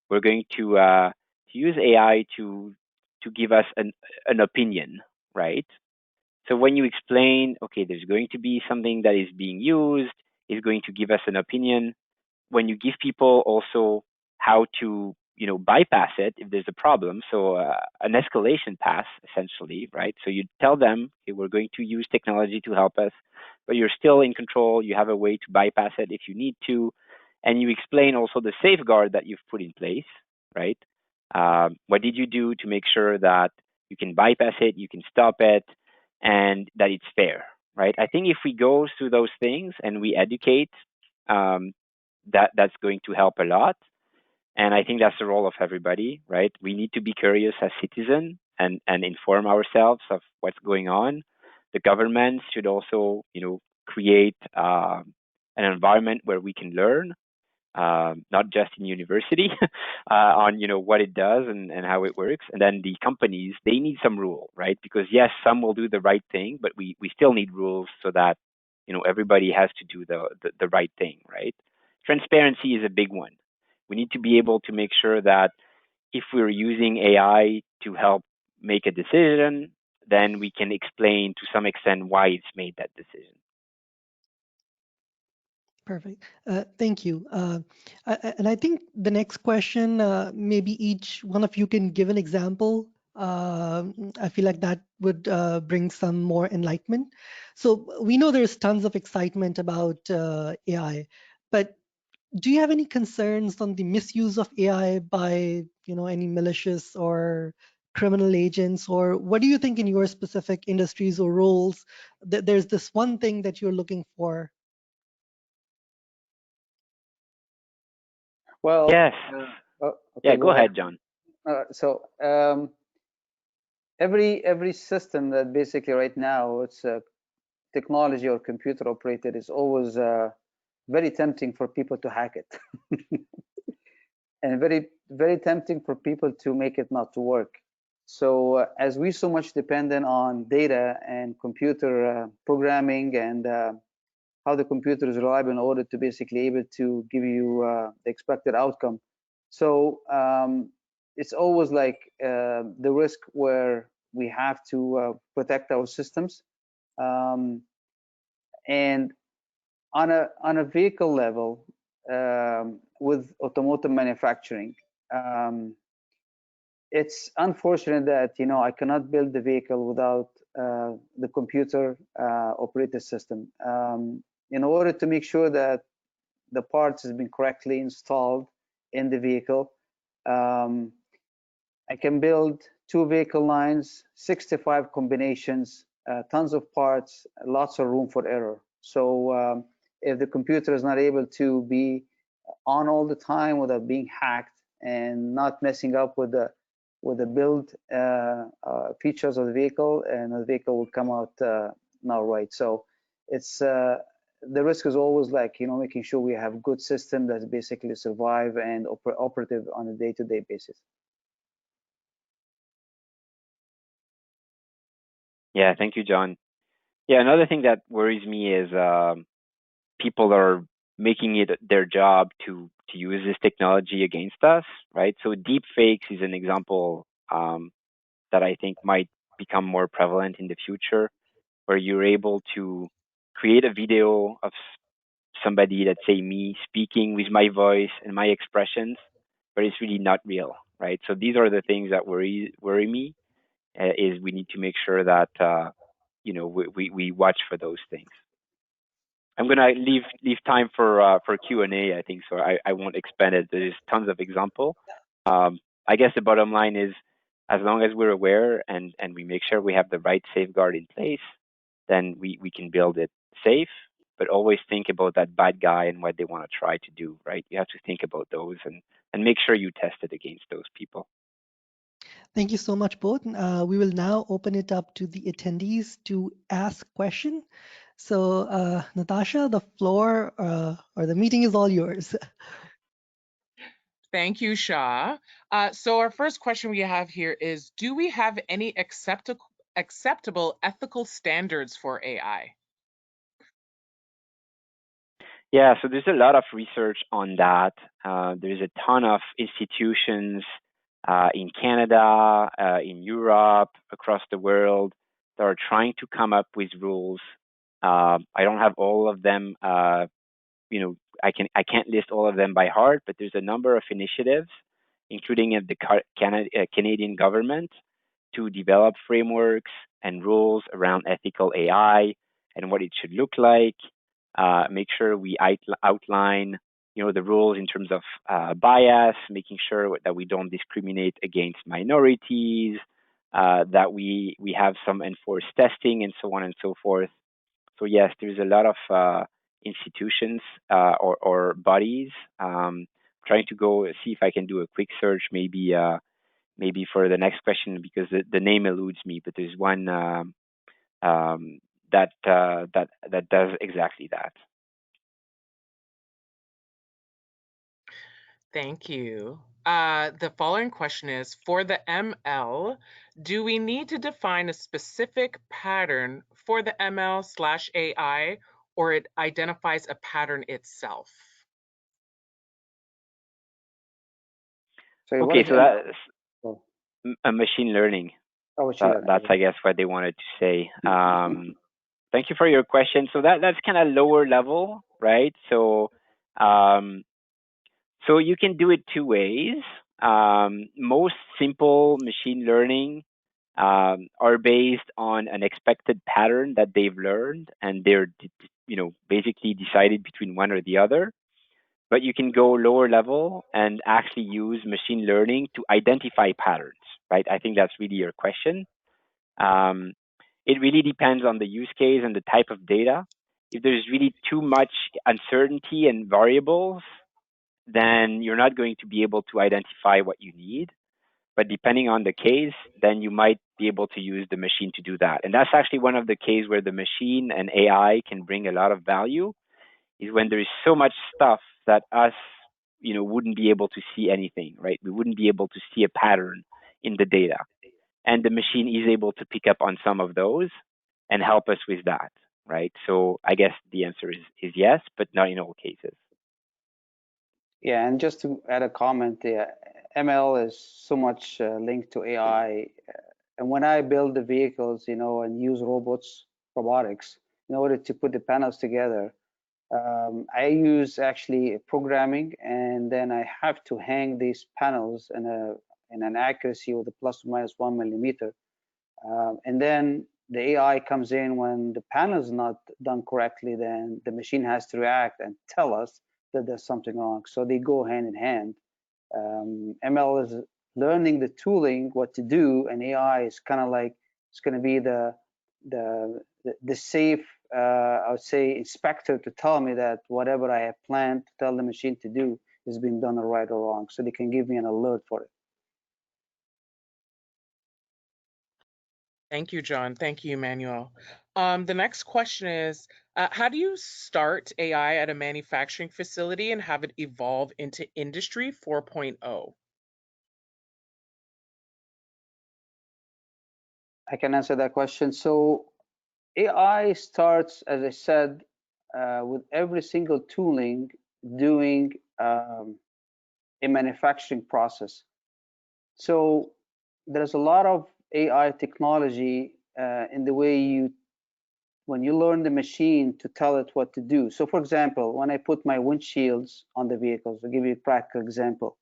we're going to use AI to give us an opinion, right? So when you explain, okay, there's going to be something that is being used, is going to give us an opinion. When you give people also how to, bypass it if there's a problem, so an escalation path, essentially, right? So you tell them, okay, we're going to use technology to help us, but you're still in control. You have a way to bypass it if you need to. And you explain also the safeguard that you've put in place, right? What did you do to make sure that you can bypass it, you can stop it, and that it's fair, right? I think if we go through those things and we educate, that's going to help a lot. And I think that's the role of everybody, right? We need to be curious as citizens and inform ourselves of what's going on. The government should also, create an environment where we can learn, not just in university, on what it does and how it works. And then the companies, they need some rule, right? Because yes, some will do the right thing, but we still need rules so that everybody has to do the right thing, right? Transparency is a big one. We need to be able to make sure that if we're using AI to help make a decision, then we can explain to some extent why it's made that decision. Perfect. Thank you. And I think the next question, maybe each one of you can give an example. I feel like that would bring some more enlightenment. So we know there's tons of excitement about AI, but do you have any concerns on the misuse of AI by, any malicious or criminal agents, or what do you think in your specific industries or roles that there's this one thing that you're looking for? Well, Yes. okay, Yeah, go ahead, John. So every system that basically right now it's technology or computer operated is always very tempting for people to hack it, and very tempting for people to make it not to work. So as we so much dependent on data and computer programming and how the computer is reliable in order to basically able to give you the expected outcome. So it's always like the risk where we have to protect our systems. And on a vehicle level, with automotive manufacturing, it's unfortunate that I cannot build the vehicle without the computer operated system. In order to make sure that the parts has been correctly installed in the vehicle, I can build 2 vehicle lines, 65 combinations, tons of parts, lots of room for error. So if the computer is not able to be on all the time without being hacked and not messing up with the build features of the vehicle, and the vehicle will come out not right. So it's the risk is always like making sure we have good system that's basically survive and operative on a day-to-day basis. Yeah, thank you, John. Yeah, another thing that worries me is people are making it their job to use this technology against us, right? So deep fakes is an example that I think might become more prevalent in the future, where you're able to create a video of somebody, let's say me, speaking with my voice and my expressions, but it's really not real, right? So these are the things that worry me. Is we need to make sure that we watch for those things. I'm gonna leave time for Q&A. I think so. I won't expand it. There's tons of example. I guess the bottom line is, as long as we're aware and we make sure we have the right safeguard in place, then we can build it safe. But always think about that bad guy and what they want to try to do, right? You have to think about those and make sure you test it against those people. Thank you so much, both. We will now open it up to the attendees to ask question. So, Natasha, the floor or the meeting is all yours. Thank you, Shah. So our first question we have here is, do we have any acceptable ethical standards for AI? Yeah, so there's a lot of research on that. There's a ton of institutions in Canada, in Europe, across the world that are trying to come up with rules. I don't have all of them. I can't list all of them by heart, but there's a number of initiatives, including at the Canadian government, to develop frameworks and rules around ethical AI and what it should look like. Make sure we outline, the rules in terms of bias, making sure that we don't discriminate against minorities, that we have some enforced testing, and so on and so forth. So yes, there's a lot of institutions or bodies. Trying to go see if I can do a quick search, maybe for the next question, because the name eludes me. But there's one that does exactly that. Thank you. The following question is, for the ML, do we need to define a specific pattern for the ML/AI, or it identifies a pattern itself? Sorry, Okay, so that's Oh, a machine learning. machine learning. That's, I guess, what they wanted to say. Thank you for your question. So that's kind of lower level, right? So, so you can do it two ways. Most simple machine learning are based on an expected pattern that they've learned, and they're, basically decided between one or the other. But you can go lower level and actually use machine learning to identify patterns, right? I think that's really your question. Um, it really depends on the use case and the type of data. If there's really too much uncertainty and variables, then you're not going to be able to identify what you need. But depending on the case, then you might be able to use the machine to do that. And that's actually one of the cases where the machine and AI can bring a lot of value, is when there is so much stuff that us, wouldn't be able to see anything, right? We wouldn't be able to see a pattern in the data. And the machine is able to pick up on some of those and help us with that, right? So I guess the answer is yes, but not in all cases. Yeah, and just to add a comment, ML is so much linked to AI. And when I build the vehicles, and use robotics, in order to put the panels together, I use actually programming, and then I have to hang these panels in an accuracy with a plus or minus 1 millimeter. And then the AI comes in when the panel is not done correctly, then the machine has to react and tell us that there's something wrong. So they go hand in hand. ML is learning the tooling, what to do, and AI is kind of like, it's going to be the safe, I would say, inspector to tell me that whatever I have planned to tell the machine to do is being done right or wrong. So they can give me an alert for it. Thank you, John. Thank you, Emmanuel. The next question is, how do you start AI at a manufacturing facility and have it evolve into Industry 4.0? I can answer that question. So AI starts, as I said, with every single tooling doing a manufacturing process. So there's a lot of AI technology in the way when you learn the machine to tell it what to do. So for example, when I put my windshields on the vehicles, I'll give you a practical example.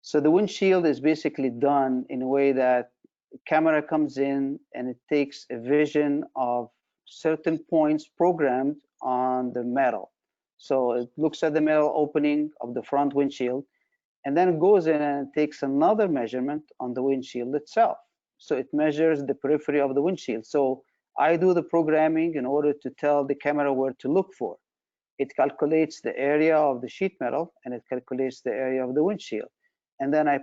So the windshield is basically done in a way that the camera comes in and it takes a vision of certain points programmed on the metal. So it looks at the metal opening of the front windshield, and then it goes in and takes another measurement on the windshield itself. So it measures the periphery of the windshield. So I do the programming in order to tell the camera where to look for. It calculates the area of the sheet metal, and it calculates the area of the windshield. And then I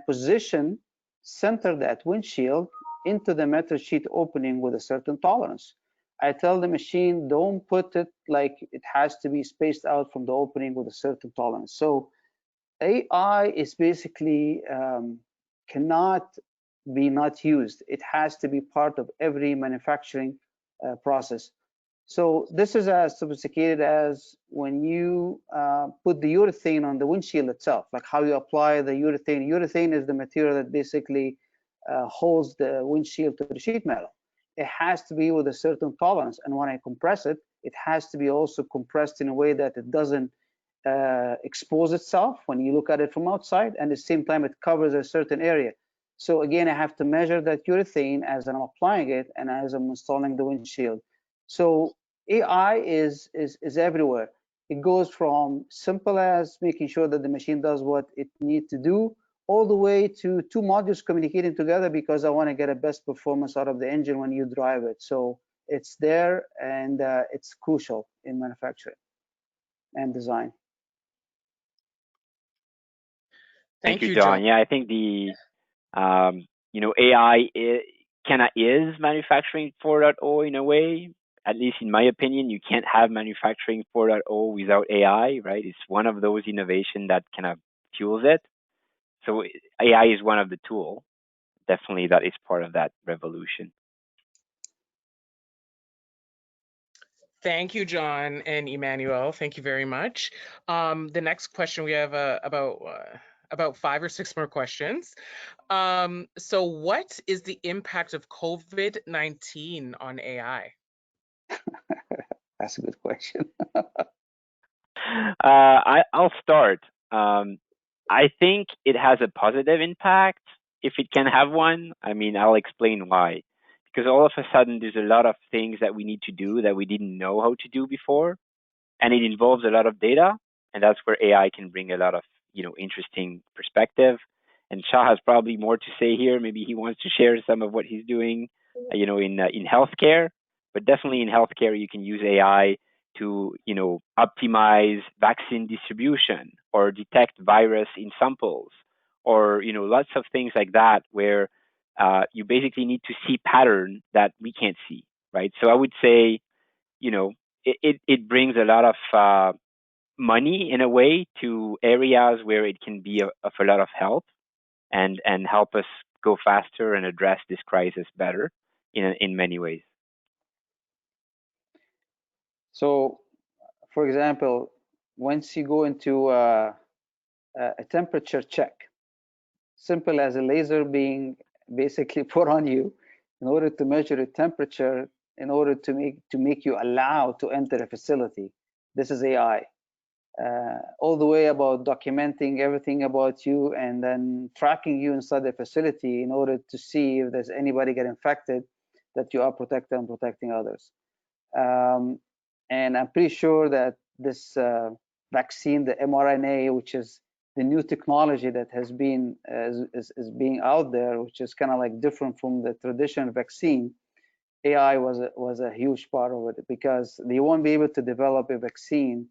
center that windshield into the metal sheet opening with a certain tolerance. I tell the machine, don't put it like it has to be spaced out from the opening with a certain tolerance. So AI is basically cannot be not used. It has to be part of every manufacturing process. So this is as sophisticated as when you put the urethane on the windshield itself, like how you apply the urethane. Urethane is the material that basically holds the windshield to the sheet metal. It has to be with a certain tolerance, and when I compress it, it has to be also compressed in a way that it doesn't expose itself when you look at it from outside, and at the same time it covers a certain area. So again, I have to measure that urethane as I'm applying it and as I'm installing the windshield. So AI is everywhere. It goes from simple as making sure that the machine does what it needs to do, all the way to two modules communicating together because I want to get a best performance out of the engine when you drive it. So it's there, and it's crucial in manufacturing and design. Thank you, John. Yeah, I think the AI is manufacturing 4.0 in a way. At least in my opinion, you can't have manufacturing 4.0 without AI, right? It's one of those innovations that kind of fuels it. So AI is one of the tools. Definitely, that is part of that revolution. Thank you, John and Emmanuel. Thank you very much. The next question, we have about 5 or 6 more questions. So what is the impact of COVID-19 on AI? That's a good question. I'll start. I think it has a positive impact if it can have one. I mean, I'll explain why. Because all of a sudden, there's a lot of things that we need to do that we didn't know how to do before, and it involves a lot of data, and that's where AI can bring a lot of interesting perspective. And Shah has probably more to say here. Maybe he wants to share some of what he's doing, in healthcare. But definitely in healthcare, you can use AI to optimize vaccine distribution or detect virus in samples, or lots of things like that, where you basically need to see pattern that we can't see, right? So I would say, it brings a lot of money in a way to areas where it can be of a lot of help, and help us go faster and address this crisis better in many ways. So, for example, once you go into a temperature check, simple as a laser being basically put on you in order to measure the temperature, in order to make you allowed to enter a facility. This is AI. All the way about documenting everything about you and then tracking you inside the facility in order to see if there's anybody get infected, that you are protected and protecting others. And I'm pretty sure that this vaccine, the mRNA, which is the new technology that has been is being out there, which is kind of like different from the traditional vaccine, AI was a huge part of it, because they won't be able to develop a vaccine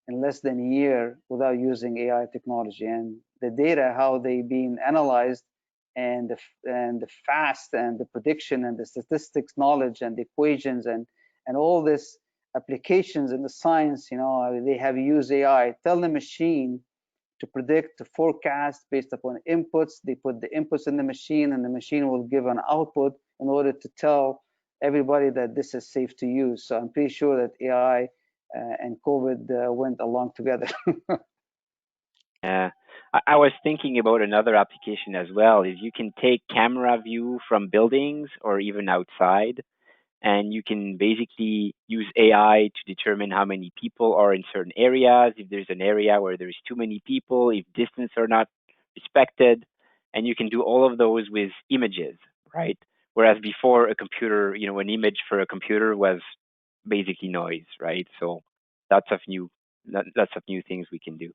in less than a year without using AI technology. And the data, how they being analyzed, and the fast and the prediction and the statistics knowledge and the equations and all this applications in the science, they have used AI. Tell the machine to predict, to forecast based upon inputs. They put the inputs in the machine, and the machine will give an output in order to tell everybody that this is safe to use. So I'm pretty sure that AI and COVID went along together. Yeah. I was thinking about another application as well. Is you can take camera view from buildings or even outside, and you can basically use AI to determine how many people are in certain areas, if there's an area where there's too many people, if distance are not respected, and you can do all of those with images, right? Whereas before, a computer, an image for a computer was basically noise, right? So lots of new things we can do.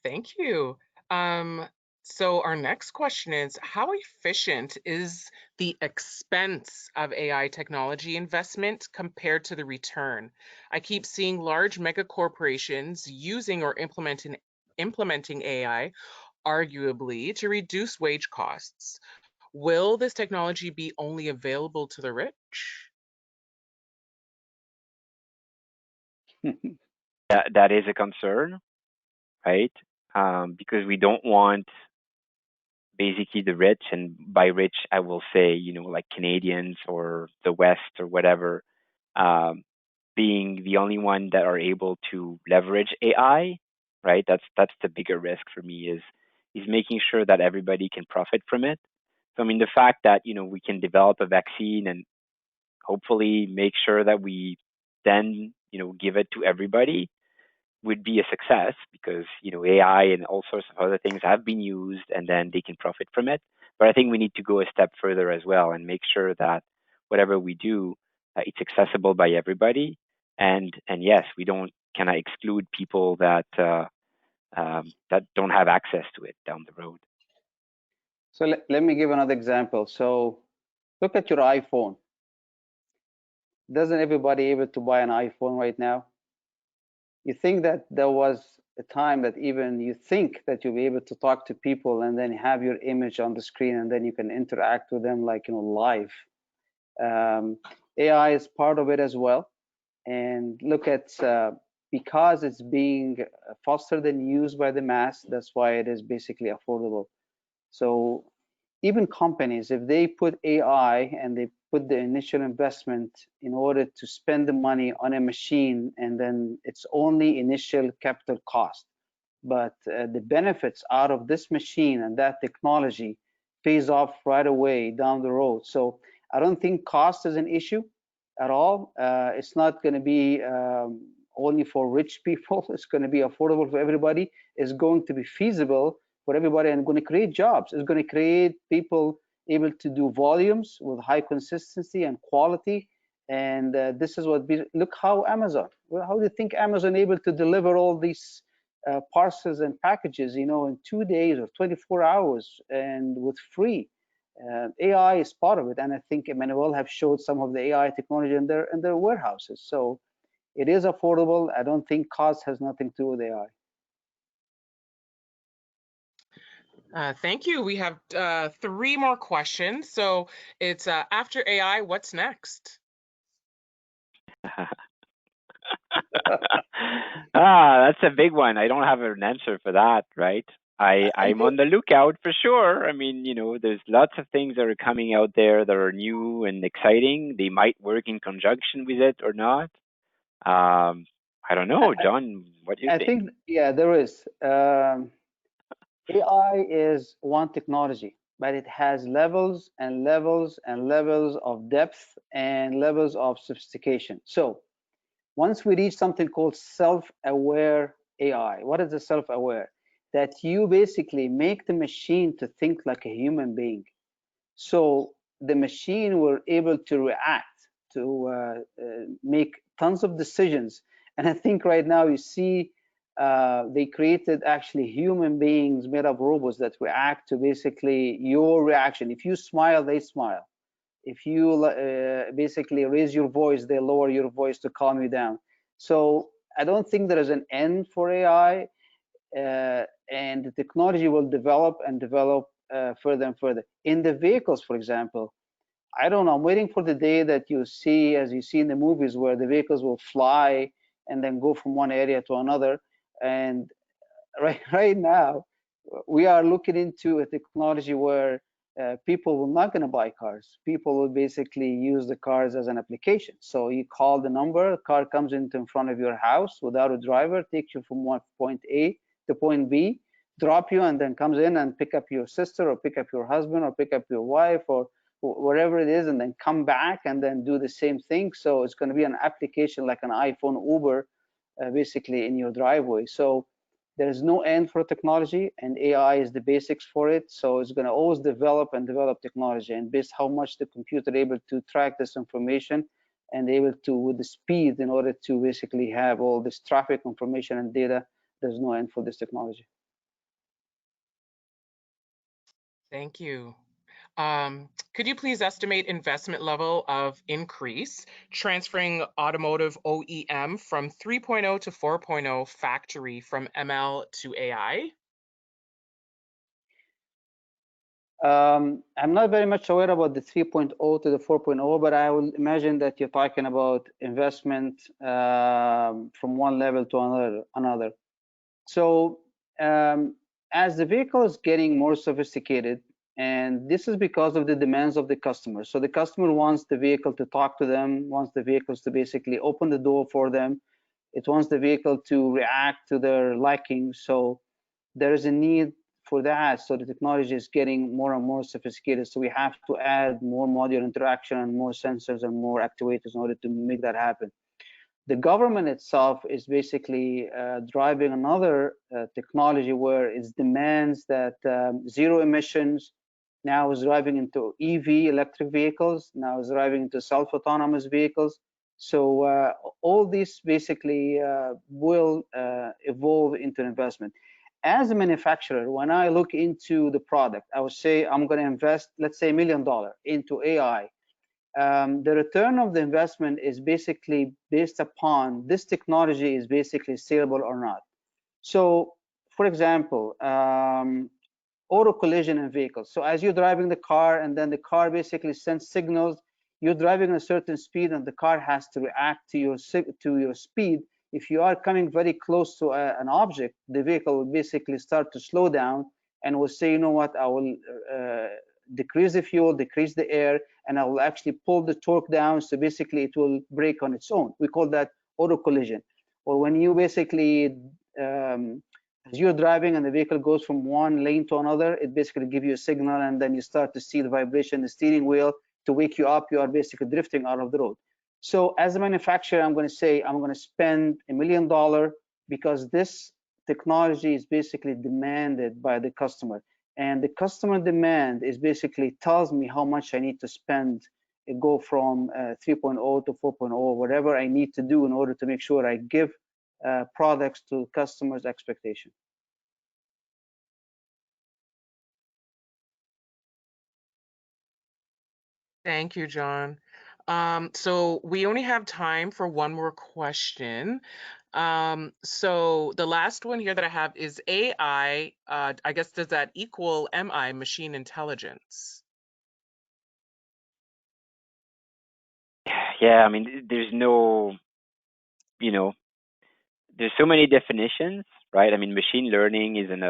Thank you. So our next question is, how efficient is the expense of AI technology investment compared to the return? I keep seeing large mega corporations using or implementing AI, arguably, to reduce wage costs. Will this technology be only available to the rich? That is a concern, right? Because we don't want basically the rich, and by rich I will say, like Canadians or the West or whatever, being the only one that are able to leverage AI, right? That's the bigger risk for me, is making sure that everybody can profit from it. So I mean, the fact that we can develop a vaccine and hopefully make sure that we then give it to everybody would be a success, because AI and all sorts of other things have been used, and then they can profit from it. But I think we need to go a step further as well and make sure that whatever we do, it's accessible by everybody. And yes, we don't kind of exclude people that that don't have access to it down the road. So let me give another example. So look at your iPhone. Doesn't everybody able to buy an iPhone right now? You think that there was a time that even you think that you'll be able to talk to people and then have your image on the screen, and then you can interact with them like live. AI is part of it as well. And look at because it's being fostered and used by the mass, that's why it is basically affordable. So even companies, if they put AI and they put the initial investment in order to spend the money on a machine, and then it's only initial capital cost, but the benefits out of this machine and that technology pays off right away down the road. So I don't think cost is an issue at all. It's not going to be only for rich people. It's going to be affordable for everybody. It's going to be feasible for everybody and going to create jobs. It's going to create people able to do volumes with high consistency and quality. And this is what look how Amazon. Well, how do you think Amazon able to deliver all these parcels and packages, in 2 days or 24 hours and with free? AI is part of it, and I think Emmanuel have showed some of the AI technology in their warehouses. So it is affordable. I don't think cost has nothing to do with AI. Thank you. We have 3 more questions. So it's after AI, what's next? That's a big one. I don't have an answer for that, right? I'm on the lookout for sure. I mean, there's lots of things that are coming out there that are new and exciting. They might work in conjunction with it or not. I don't know, John. What do you think? I think, yeah, there is. AI is one technology, but it has levels and levels and levels of depth and levels of sophistication. So once we reach something called self-aware AI, what is the self-aware? That you basically make the machine to think like a human being. So the machine will able to react, to make tons of decisions. And I think right now you see they created actually human beings made up robots that react to basically your reaction. If you smile, they smile. If you basically raise your voice, they lower your voice to calm you down. So I don't think there is an end for AI, and the technology will develop and develop further and further. In the vehicles, for example, I don't know, I'm waiting for the day that you see, as you see in the movies, where the vehicles will fly and then go from one area to another. And right now, we are looking into a technology where people will not going to buy cars. People will basically use the cars as an application. So you call the number, car comes in front of your house without a driver, takes you from point A to point B, drop you, and then comes in and pick up your sister or pick up your husband or pick up your wife or wherever it is, and then come back and then do the same thing. So it's going to be an application like an iPhone, Uber, basically in your driveway. So there's no end for technology, and AI is the basics for it. So it's going to always develop and develop technology, and based how much the computer able to track this information and able to, with the speed, in order to basically have all this traffic information and data, there's no end for this technology. Thank you. Could you please estimate investment level of increase transferring automotive OEM from 3.0 to 4.0 factory from ML to AI? I'm not very much aware about the 3.0 to the 4.0, but I will imagine that you're talking about investment from one level to another. So as the vehicle is getting more sophisticated, and this is because of the demands of the customer. So the customer wants the vehicle to talk to them, wants the vehicles to basically open the door for them. It wants the vehicle to react to their liking. So there is a need for that. So the technology is getting more and more sophisticated. So we have to add more modular interaction and more sensors and more actuators in order to make that happen. The government itself is basically driving another technology where it demands that zero emissions. Now is driving into EV, electric vehicles. Now is driving into self-autonomous vehicles. So all this basically will evolve into investment. As a manufacturer, when I look into the product, I would say I'm going to invest, let's say, $1 million into AI. The return of the investment is basically based upon this technology is basically saleable or not. So, for example, auto collision in vehicles. So as you're driving the car, and then the car basically sends signals, you're driving at a certain speed, and the car has to react to your speed. If you are coming very close to an object, the vehicle will basically start to slow down and will say, you know what, I will decrease the fuel, decrease the air, and I will actually pull the torque down. So basically it will brake on its own. We call that auto collision. Or when you basically, as you're driving and the vehicle goes from one lane to another, it basically gives you a signal, and then you start to see the vibration in the steering wheel to wake you up. You are basically drifting out of the road. So as a manufacturer, I'm going to say I'm going to spend $1 million because this technology is basically demanded by the customer. And the customer demand is basically tells me how much I need to spend and go from 3.0 to 4.0, whatever I need to do in order to make sure I give products to customers' expectation. Thank you, John. So we only have time for one more question. So the last one here that I have is AI. I guess, does that equal MI, machine intelligence? Yeah, I mean, there's no, there's so many definitions, right? I mean, machine learning is an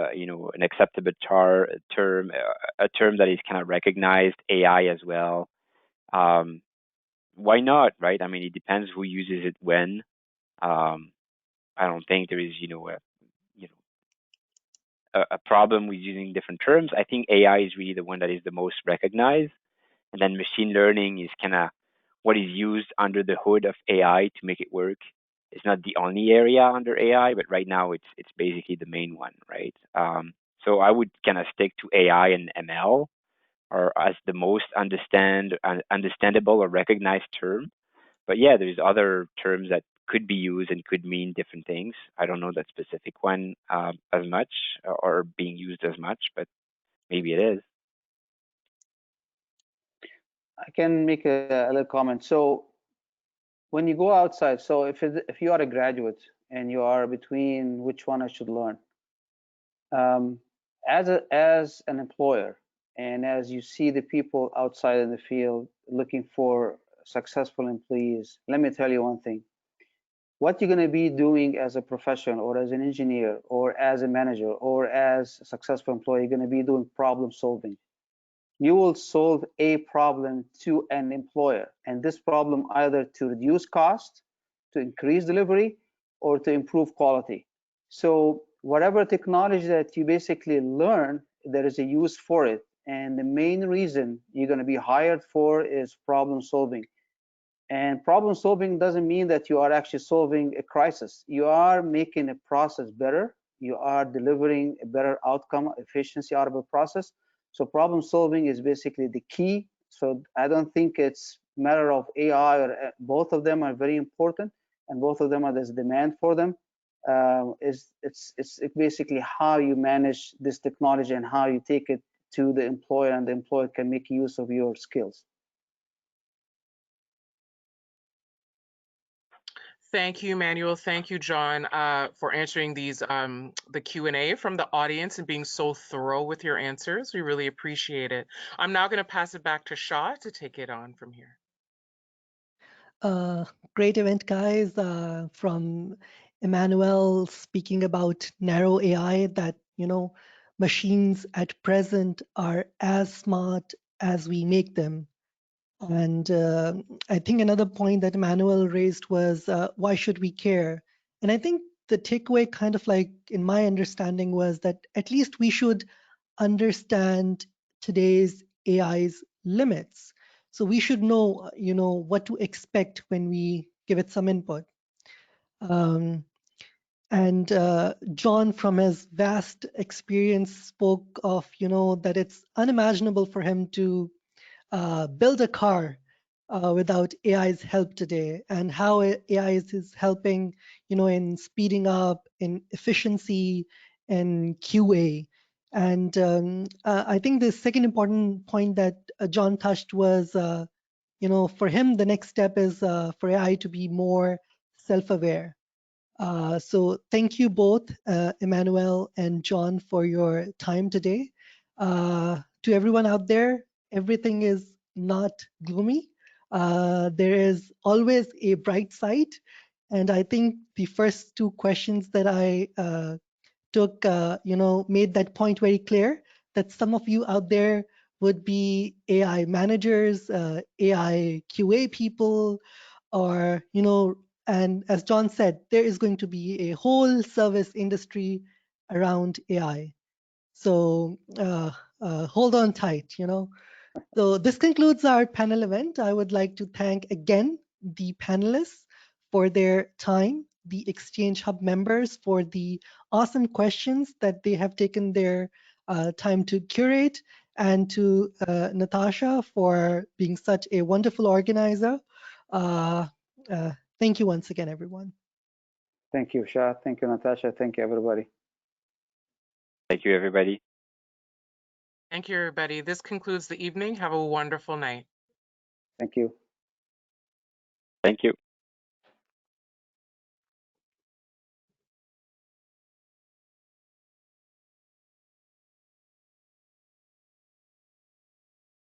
acceptable term, a term that is kind of recognized. AI as well. Why not, right? I mean, it depends who uses it when. I don't think there is, a problem with using different terms. I think AI is really the one that is the most recognized, and then machine learning is kind of what is used under the hood of AI to make it work. It's not the only area under AI, but right now it's basically the main one, right? So I would kind of stick to AI and ML, or as the most understandable or recognized term. But yeah, there's other terms that could be used and could mean different things. I don't know that specific one as much or being used as much, but maybe it is. I can make a little comment. So when you go outside, so if you are a graduate and you are between which one I should learn, as an employer, and as you see the people outside in the field looking for successful employees, let me tell you one thing. What you're going to be doing as a professional or as an engineer or as a manager or as a successful employee, you're going to be doing problem solving. You will solve a problem to an employer, and this problem either to reduce cost, to increase delivery, or to improve quality. So whatever technology that you basically learn, there is a use for it. And the main reason you're going to be hired for is problem solving. And problem solving doesn't mean that you are actually solving a crisis. You are making a process better. You are delivering a better outcome, efficiency out of a process. So problem solving is basically the key. So I don't think it's a matter of AI, or both of them are very important, and both of them are there's demand for them. It's basically how you manage this technology and how you take it to the employer, and the employer can make use of your skills. Thank you, Emmanuel. Thank you, John, for answering these the Q&A from the audience and being so thorough with your answers. We really appreciate it. I'm now going to pass it back to Shah to take it on from here. Great event, guys. From Emmanuel speaking about narrow AI, that machines at present are as smart as we make them. And I think another point that Emmanuel raised was why should we care? And I think the takeaway, kind of like in my understanding, was that at least we should understand today's AI's limits. So we should know, what to expect when we give it some input. And John, from his vast experience, spoke of, that it's unimaginable for him to build a car without AI's help today, and how AI is helping, in speeding up, in efficiency, and QA. And I think the second important point that John touched was, for him, the next step is for AI to be more self-aware. So thank you both, Emmanuel and John, for your time today. To everyone out there, everything is not gloomy. There is always a bright side. And I think the first two questions that I took, made that point very clear, that some of you out there would be AI managers, AI QA people, or, and as John said, there is going to be a whole service industry around AI. So hold on tight, So this concludes our panel event. I would like to thank again the panelists for their time, the Exchange Hub members for the awesome questions that they have taken their time to curate, and to Natasha for being such a wonderful organizer. Uh, Thank you once again, everyone. Thank you, Shah. Thank you, Natasha. Thank you, everybody. Thank you, everybody. Thank you, everybody. This concludes the evening. Have a wonderful night. Thank you. Thank you.